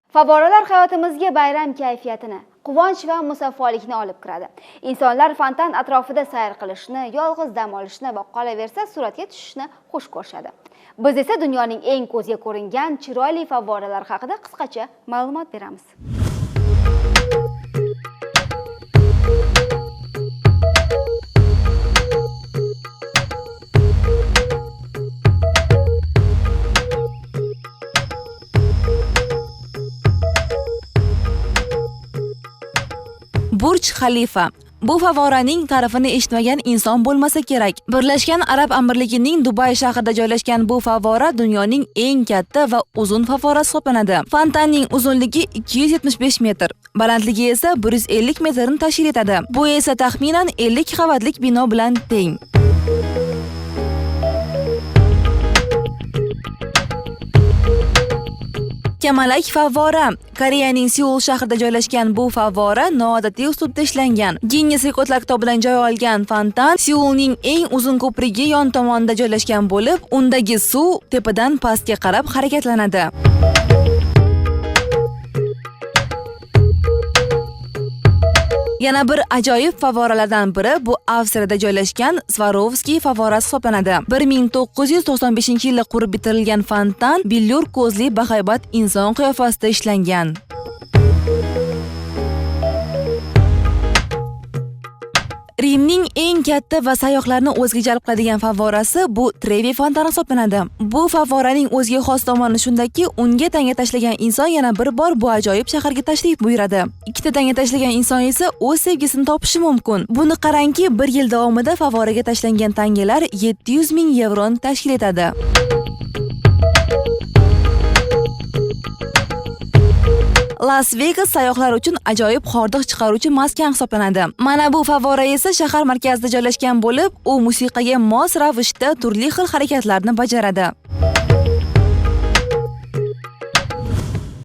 Favoralar hayotimizga bayram kayfiyatini, quvonch va musaffolikni olib kiradi. Insonlar fontan atrofida sayr qilishni, yolg'iz dam olishni va qolaversa suratga tushishni xush ko'rishadi. Biz esa dunyoning eng ko'zga ko'ringan chiroyli favoralar haqida qisqacha ma'lumot beramiz. Burj Xalifa. Bu favoraning ta'rifini eshitmagan inson bo'lmasa kerak. Birlashgan Arab Amirligining Dubay shahrida joylashgan bu favora dunyoning eng katta va uzun favorasi hisoblanadi. Fontanning uzunligi 275 metr, balandligi esa 150 metrni tashkil etadi. Bu esa taxminan 50 qavatlik bino bilan teng. Kamalak favvora. Koreyaning Seul shahrida joylashgan bu favvora noodatiy uslubda ishlangan. Ginnes rekordlar kitobidan joy olgan fontan Seulning eng uzun ko'prigi yon tomonida joylashgan bo'lib, undagi suv tepadan pastga qarab harakatlanadi. Yana bir ajoyib favoralardan biri bu Avstriyada joylashgan Swarovski favorasi hisoblanadi. 1995-yilda qurib bitirilgan fontan billur ko'zli bahaybat inson qiyofasida ishlangan. Rimning eng katta va sayyohlarni o'ziga jalb qiladigan favorasi bu Trevi fontani hisoblanadi. Bu favoraning o'ziga xos tomoni shundaki, unga tanga tashlagan inson yana bir bor bu ajoyib shaharga tashrif buyuradi. Ikkita tanga tashlagan inson esa o'z sevgisini topishi mumkin. Buni qarangki, bir yil davomida favoraga tashlangan tangalar 700 ming yevroni tashkil etadi. Las Vegas sayyohlar uchun ajoyib hordiq chiqaruvchi maskan hisoblanadi. Mana bu favora esa shahar markazida joylashgan bo'lib, u musiqaga mos ravishda turli xil harakatlarni bajaradi.